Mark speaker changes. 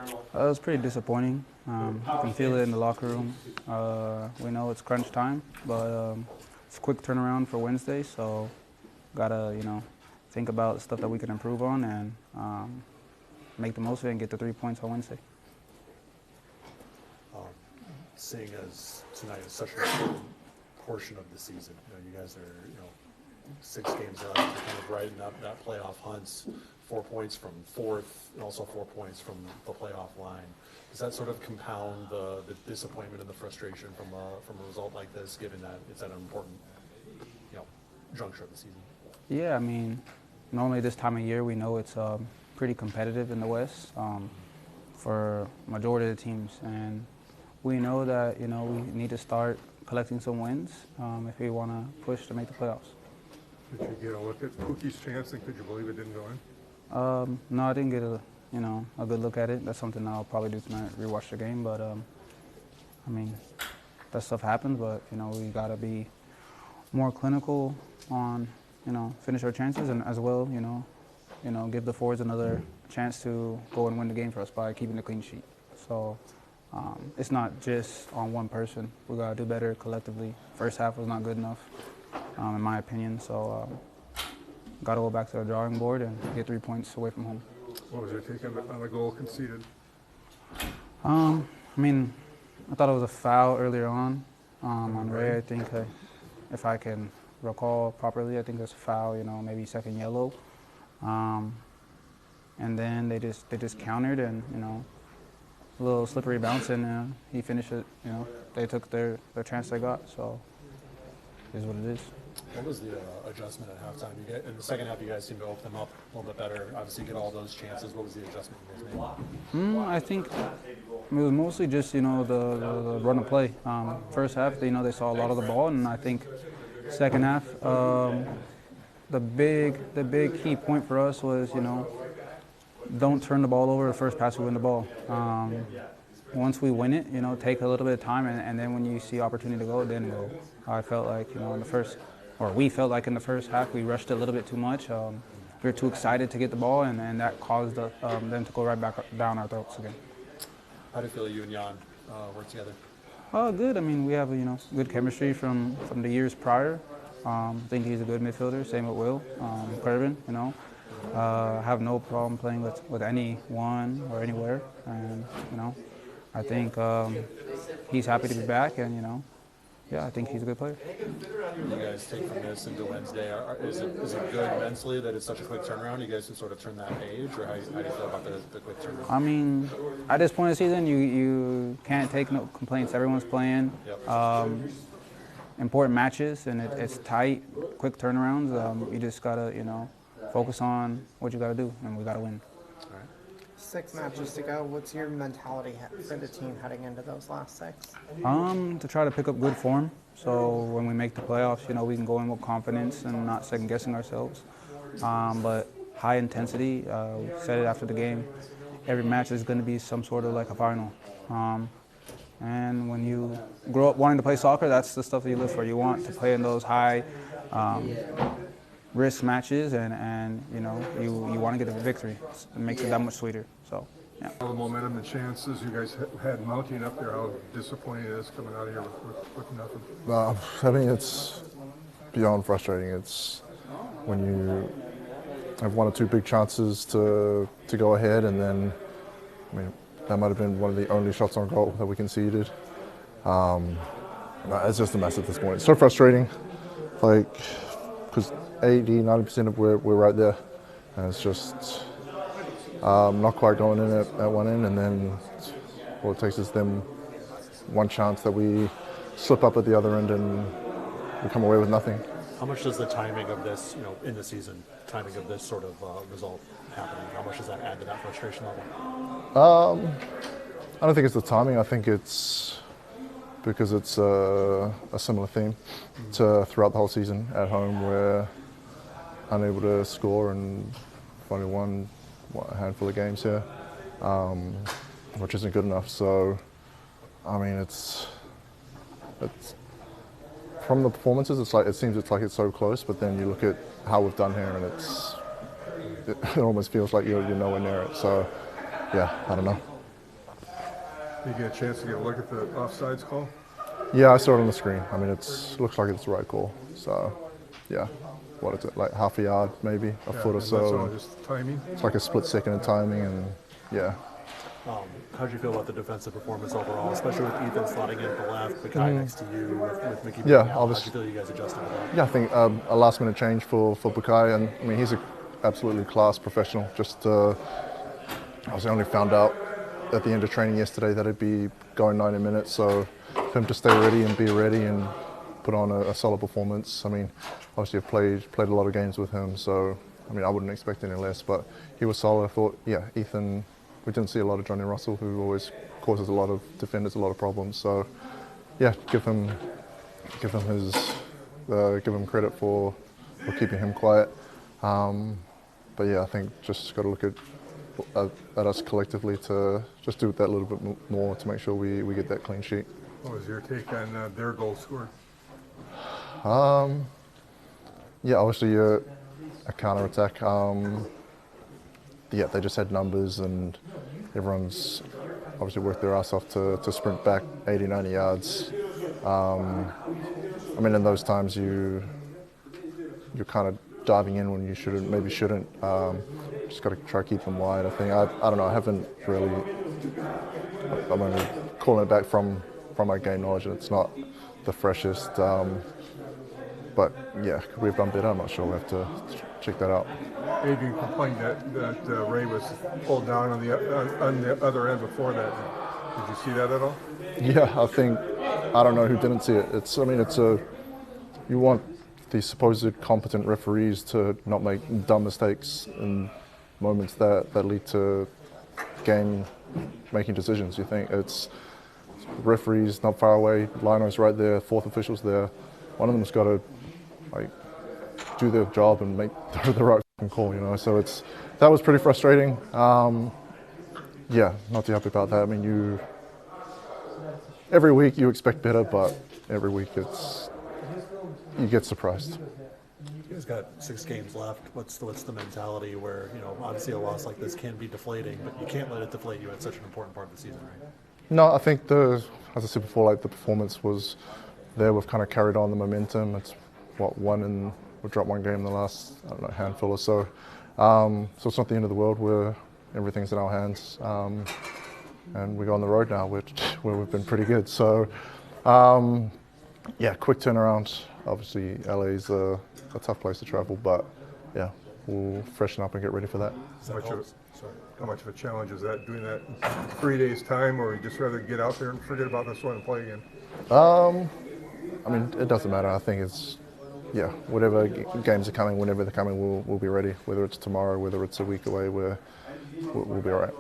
Speaker 1: It was pretty disappointing. You can feel it in the locker room. We know it's crunch time, but it's a quick turnaround for Wednesday, so gotta think about stuff that we can improve on and make the most of it and get the 3 points on Wednesday.
Speaker 2: Seeing as tonight is such an important portion of the season, you guys are 6 games left, you're kind of right in that playoff hunts. 4 points from fourth, and also 4 points from the playoff line. Does that sort of compound the disappointment and the frustration from a result like this, given that it's at an important juncture of the season?
Speaker 1: Yeah, I mean, normally this time of year we know it's pretty competitive in the West for majority of the teams, and we know that we need to start collecting some wins if we want to push to make the playoffs.
Speaker 3: Did you get a look at Pookie's chance, and could you believe it didn't go in?
Speaker 1: No, I didn't get a good look at it. That's something I'll probably do tonight, rewatch the game. But I mean, that stuff happens. But we gotta be more clinical on finish our chances, and as well give the forwards another chance to go and win the game for us by keeping the clean sheet. So it's not just on one person. We gotta do better collectively. First half was not good enough, in my opinion. So. Got to go back to the drawing board and get 3 points away from home.
Speaker 3: What was your take on the goal conceded?
Speaker 1: I mean, I thought it was a foul earlier on Ray. I think if I can recall properly, I think it was a foul. Maybe second yellow. And then they just countered and a little slippery bounce and he finished it. They took their chance they got. So it is what it is.
Speaker 2: What was the adjustment at halftime? In the second half, you guys seemed to open them up a little bit better. Obviously, get all those chances. What was the adjustment you guys made?
Speaker 1: I think it was mostly just the run of play. First half, they saw a lot of the ball, and I think second half, the big key point for us was don't turn the ball over the first pass we win the ball. Once we win it, take a little bit of time, and then when you see opportunity to go, then go. I felt like we felt like in the first half we rushed a little bit too much. We were too excited to get the ball, and that caused them to go right back down our throats again.
Speaker 2: How do you feel you and Jan work together?
Speaker 1: Good. I mean, we have good chemistry from the years prior. I think he's a good midfielder. Same with Will, Kervin. I have no problem playing with anyone or anywhere, and I think he's happy to be back, and yeah, I think he's a good player.
Speaker 2: You guys take from this into Wednesday. Is it good mentally that it's such a quick turnaround? You guys can sort of turn that page, or how do you feel about the quick turnaround?
Speaker 1: I mean, at this point of the season, you can't take no complaints. Everyone's playing important matches, and it's tight, quick turnarounds. You just gotta focus on what you gotta do, and we gotta win.
Speaker 4: 6 matches to go. What's your mentality for the team heading into those last 6?
Speaker 1: To try to pick up good form. So when we make the playoffs, we can go in with confidence and not second guessing ourselves. But high intensity. We said it after the game. Every match is going to be some sort of like a final. And when you grow up wanting to play soccer, that's the stuff that you live for. You want to play in those high risk matches, and you want to get a victory. It makes it that much sweeter. So, yeah.
Speaker 3: All the momentum and chances you guys had mounting up there, how disappointing it is coming out of here with nothing?
Speaker 5: I mean, it's beyond frustrating. It's when you have 1 or 2 big chances to go ahead, and then, I mean, that might have been one of the only shots on goal that we conceded. It's just a mess at this point. It's so frustrating, because 80-90% of we're right there, and it's just not quite going in at one end, and then all it takes is them one chance that we slip up at the other end and we come away with nothing.
Speaker 2: How much does the timing of this, in the season, timing of this sort of result happening, how much does that add to that frustration level?
Speaker 5: I don't think it's the timing. I think it's because it's a similar theme to throughout the whole season. At home, we're unable to score, and we've only won a handful of games here, which isn't good enough. So, I mean, it's from the performances. It seems it's so close, but then you look at how we've done here, and it almost feels like you're nowhere near it. So, yeah, I don't know.
Speaker 3: Did you get a chance to get a look at the offsides call?
Speaker 5: Yeah, I saw it on the screen. I mean, looks like it's the right call. So, yeah. What is it, like half a yard, maybe, a foot or so?
Speaker 3: That's all just timing?
Speaker 5: It's like a split second in timing, and yeah.
Speaker 2: How did you feel about the defensive performance overall, especially with Ethan slotting in at the left, Bukai next to you, with Mickey being out? How did you feel you guys adjusted to that?
Speaker 5: Yeah, I think a last-minute change for Bukai, and I mean, he's an absolutely class professional. Just, I only found out at the end of training yesterday that it'd be going 90 minutes, so for him to stay ready and be ready and put on a solid performance. I mean, obviously I've played a lot of games with him, so I mean, I wouldn't expect any less, but he was solid. I thought, yeah, Ethan, we didn't see a lot of Johnny Russell, who always causes a lot of defenders a lot of problems. So, yeah, give him credit for keeping him quiet. But yeah, I think just got to look at us collectively to just do that little bit more to make sure we get that clean sheet.
Speaker 3: What was your take on their goal scored?
Speaker 5: Yeah, obviously a counter-attack. Yeah, they just had numbers, and everyone's obviously worked their ass off to sprint back 80, 90 yards. I mean, in those times you're kind of diving in when you maybe shouldn't. Just got to try to keep them wide. I think I don't know. I haven't really. I'm only calling it back from my game knowledge, and it's not the freshest. But yeah, could we have done better? I'm not sure. We have to check that out.
Speaker 3: Adrian complained that Ray was pulled down on the other end before that. Did you see that at all?
Speaker 5: Yeah, I don't know who didn't see it. You want the supposed competent referees to not make dumb mistakes in moments that lead to game making decisions. You think it's referees not far away, Lino's right there, fourth official's there. One of them's got to do their job and make the right call, you know. So that was pretty frustrating. Yeah, not too happy about that. I mean, every week you expect better, but every week you get surprised.
Speaker 2: You guys got 6 games left. What's the mentality where, you know, obviously a loss like this can be deflating, but you can't let it deflate you at such an important part of the season, right?
Speaker 5: No, I think as I said before, like the performance was there. We've kind of carried on the momentum. It's we've dropped 1 game in the last, I don't know, handful or so. So it's not the end of the world. Everything's in our hands, and we go on the road now, where we've been pretty good. So, yeah, quick turnaround. Obviously, LA's a tough place to travel, but yeah, we'll freshen up and get ready for that.
Speaker 3: How much of a challenge is that, doing that in 3 days' time, or you just rather get out there and forget about this one and play again?
Speaker 5: I mean, it doesn't matter. I think yeah, whatever games are coming, whenever they're coming, we'll be ready. Whether it's tomorrow, whether it's a week away, we'll be all right.